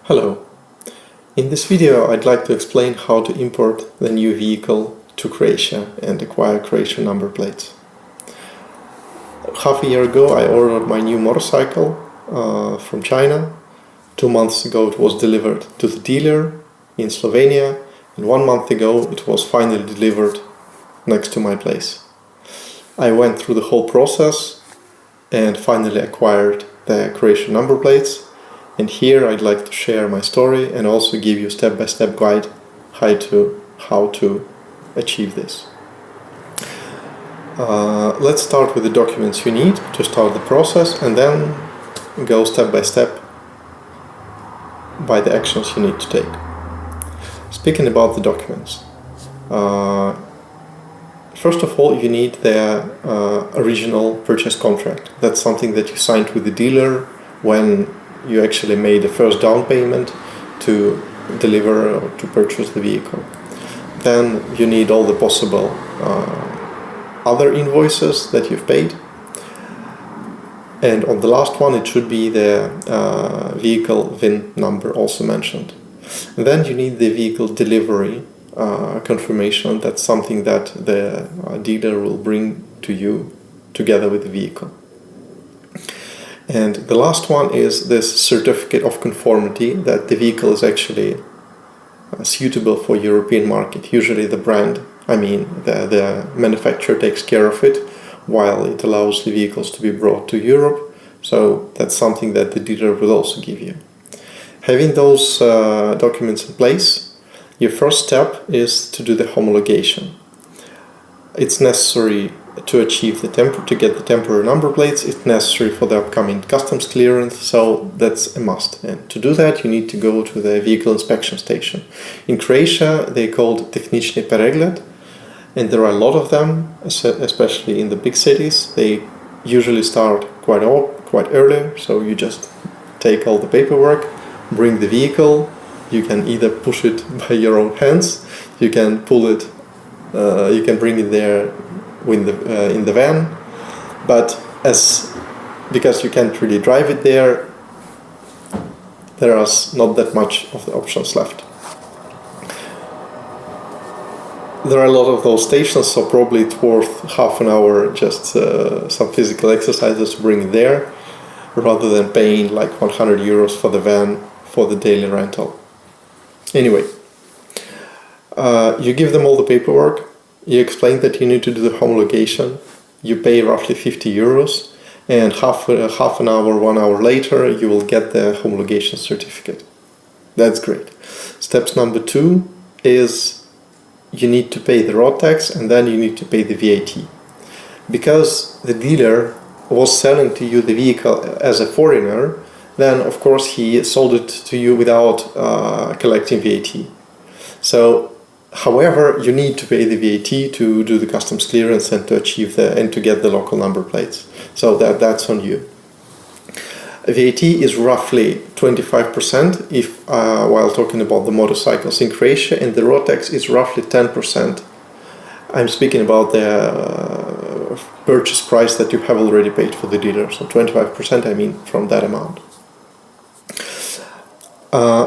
Hello. In this video I'd like to explain how to import the new vehicle to Croatia and acquire Croatian number plates. Half a year ago I ordered my new motorcycle from China. 2 months ago it was delivered to the dealer in Slovenia, and 1 month ago it was finally delivered next to my place. I went through the whole process and finally acquired the Croatian number plates. And here I'd like to share my story and also give you a step-by-step guide how to achieve this. Let's start with the documents you need to start the process, and then go step by step by the actions you need to take. Speaking about the documents, first of all you need the original purchase contract. That's something that you signed with the dealer when you actually made the first down payment to deliver or to purchase the vehicle. Then you need all the possible other invoices that you've paid. And on the last one it should be the vehicle VIN number also mentioned. And then you need the vehicle delivery confirmation. That's something that the dealer will bring to you together with the vehicle. And the last one is this certificate of conformity that the vehicle is actually suitable for European market. Usually the brand, the manufacturer takes care of it while it allows the vehicles to be brought to Europe. So that's something that the dealer will also give you. Having those documents in place, your first step is to do the homologation. It's necessary to achieve to get the temporary number plates. It's necessary for the upcoming customs clearance, so that's a must. And to do that you need to go to the vehicle inspection station. In Croatia they called Tehnički pregled, and there are a lot of them, especially in the big cities. They usually start quite early, so you just take all the paperwork, bring the vehicle. You can either push it by your own hands, you can pull it, you can bring it there in the van, but because you can't really drive it there is not that much of the options left. There are a lot of those stations, so probably it's worth half an hour just some physical exercises to bring it there, rather than paying like 100 euros for the van for the daily rental. Anyway, you give them all the paperwork. You explain that you need to do the homologation. You pay roughly 50 euros, and half an hour, 1 hour later, you will get the homologation certificate. That's great. Steps number 2 is you need to pay the road tax, and then you need to pay the VAT. Because the dealer was selling to you the vehicle as a foreigner, then of course he sold it to you without collecting VAT. So however, you need to pay the VAT to do the customs clearance and to achieve and to get the local number plates. So that's on you. VAT is roughly 25% while talking about the motorcycles in Croatia, and the road tax is roughly 10%. I'm speaking about the purchase price that you have already paid for the dealer. So 25% from that amount.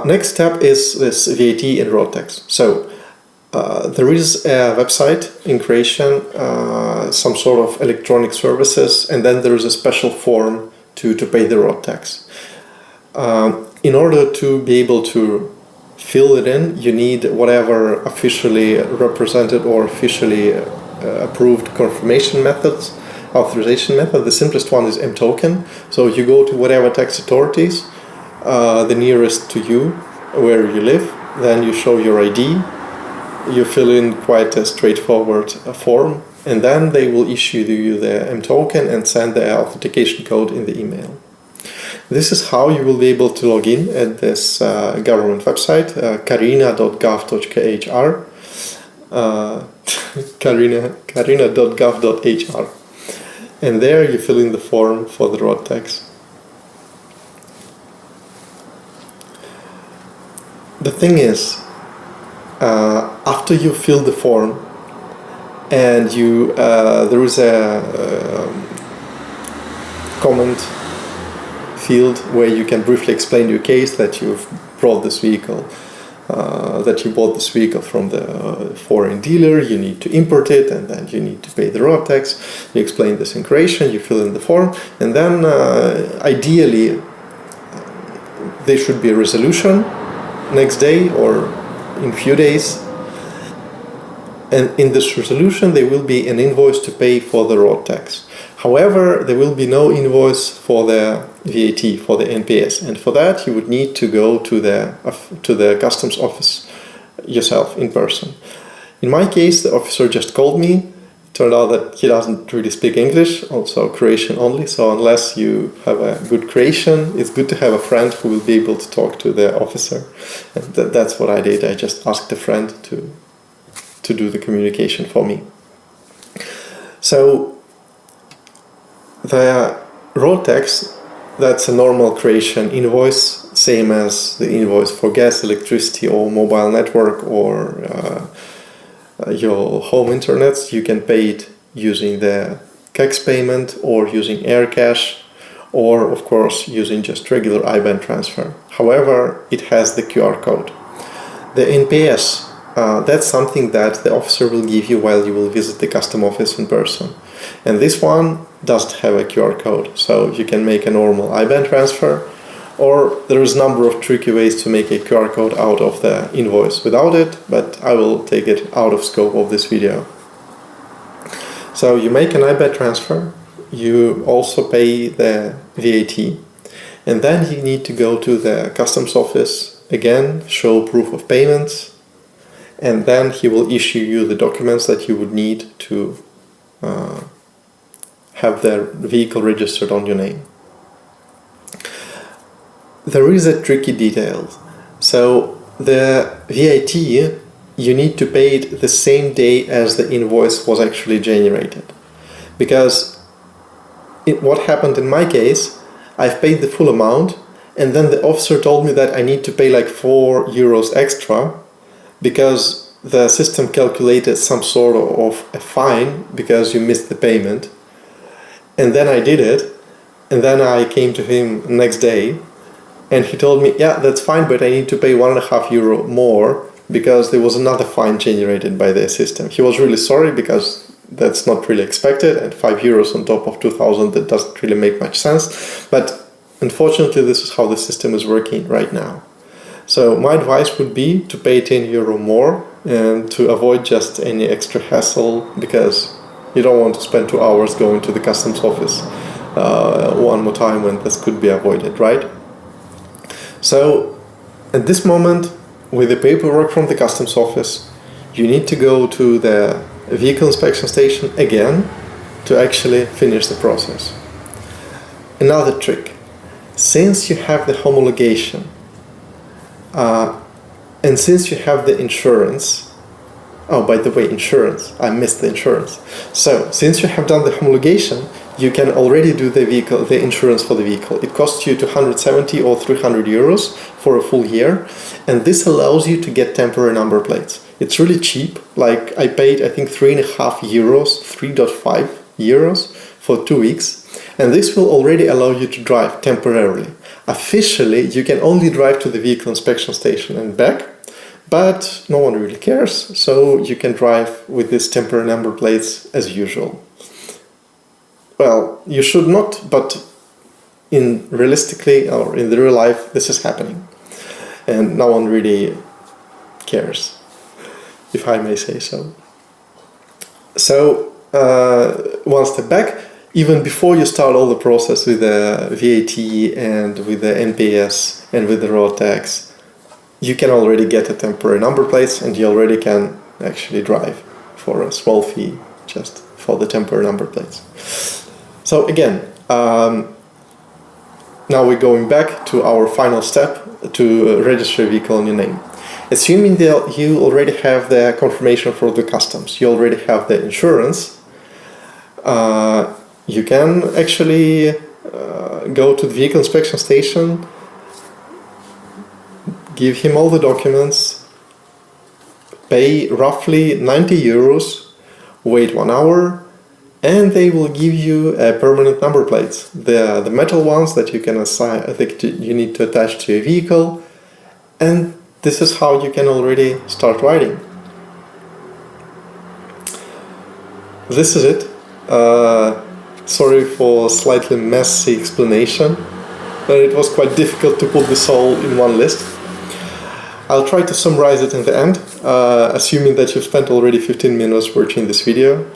Next step is this VAT and road tax. So there is a website in Croatian, some sort of electronic services, and then there is a special form to pay the road tax. In order to be able to fill it in, you need whatever officially represented or officially approved confirmation methods, authorization method. The simplest one is M-token. So you go to whatever tax authorities, the nearest to you, where you live, then you show your ID. You fill in quite a straightforward form, and then they will issue you the M-token and send the authentication code in the email. This is how you will be able to log in at this government website, carina.gov.hr, carina.gov.hr, and there you fill in the form for the road tax. The thing is, after you fill the form and there is a comment field where you can briefly explain your case, that you've brought this vehicle, that you bought this vehicle from the foreign dealer, you need to import it, and then you need to pay the road tax. You explain this in Croatian, you fill in the form, and then ideally there should be a resolution next day or in few days. And in this resolution there will be an invoice to pay for the road tax. However, there will be no invoice for the VAT, for the NPS, and for that you would need to go to the customs office yourself in person. In my case, the officer just called me. It turned out that he doesn't really speak English, also Croatian only, so unless you have a good Croatian, it's good to have a friend who will be able to talk to the officer. And that's what I did. I just asked a friend to do the communication for me. So the road tax, that's a normal Croatian invoice, same as the invoice for gas, electricity, or mobile network, or your home internet. You can pay it using the CAX payment, or using air cash, or of course using just regular IBAN transfer. However, it has the QR code. The NPS, that's something that the officer will give you while you will visit the custom office in person. And this one doesn't have a QR code, so you can make a normal IBAN transfer, or there is a number of tricky ways to make a QR code out of the invoice without it, but I will take it out of scope of this video. So you make an IBAN transfer, you also pay the VAT, and then you need to go to the customs office again, show proof of payments, and then he will issue you the documents that you would need to have the vehicle registered on your name. There is a tricky detail. So the VAT, you need to pay it the same day as the invoice was actually generated. Because what happened in my case, I've paid the full amount, and then the officer told me that I need to pay like €4 extra, because the system calculated some sort of a fine because you missed the payment. And then I did it, and then I came to him next day, and he told me, yeah, that's fine, but I need to pay €1.50 more because there was another fine generated by the system. He was really sorry, because that's not really expected, and €5 on top of 2,000, that doesn't really make much sense. But unfortunately, this is how the system is working right now. So my advice would be to pay €10 more and to avoid just any extra hassle, because you don't want to spend 2 hours going to the customs office one more time when this could be avoided, right? So at this moment, with the paperwork from the customs office, you need to go to the vehicle inspection station again to actually finish the process. Another trick, since you have the homologation, and since you have the insurance, oh, by the way, insurance, I missed the insurance. So, since you have done the homologation, you can already do the insurance for the vehicle. It costs you 270 or 300 euros for a full year, and this allows you to get temporary number plates. It's really cheap, like I paid, I think, 3.5 euros for 2 weeks, and this will already allow you to drive temporarily. Officially, you can only drive to the vehicle inspection station and back, but no one really cares, so you can drive with these temporary number plates as usual. Well, you should not, but realistically, or in the real life, this is happening. And no one really cares, if I may say so. So, one step back, even before you start all the process with the VAT and with the NPS and with the road tax, you can already get a temporary number plates, and you already can actually drive for a small fee just for the temporary number plates. So again, now we're going back to our final step to register a vehicle in your name. Assuming that you already have the confirmation for the customs, you already have the insurance, you can actually go to the vehicle inspection station, give him all the documents, pay roughly 90 euros, wait 1 hour, and they will give you permanent number plates. The metal ones that you can assign, that you need to attach to your vehicle, And this is how you can already start riding. This is it. Sorry for slightly messy explanation, but it was quite difficult to put this all in one list. I'll try to summarize it in the end, assuming that you've spent already 15 minutes watching this video.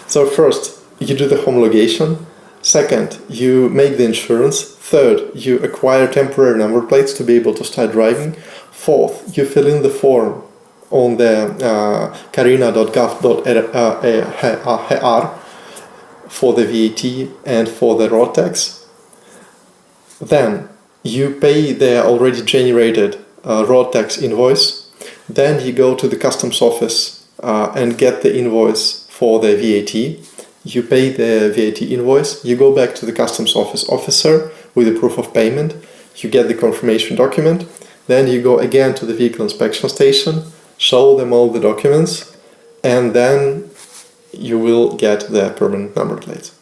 So first, you do the homologation. Second, you make the insurance. Third, you acquire temporary number plates to be able to start driving. Fourth, you fill in the form on the carina.gov.ar for the VAT and for the road tax. Then you pay the already generated road tax invoice. Then you go to the customs office and get the invoice for the VAT. You pay the VAT invoice. You go back to the customs office officer with the proof of payment. You get the confirmation document. Then you go again to the vehicle inspection station, show them all the documents, and then you will get the permanent number plate.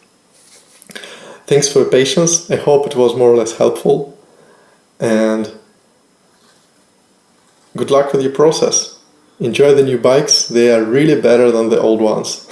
Thanks for your patience. I hope it was more or less helpful, and good luck with your process. Enjoy the new bikes. They are really better than the old ones.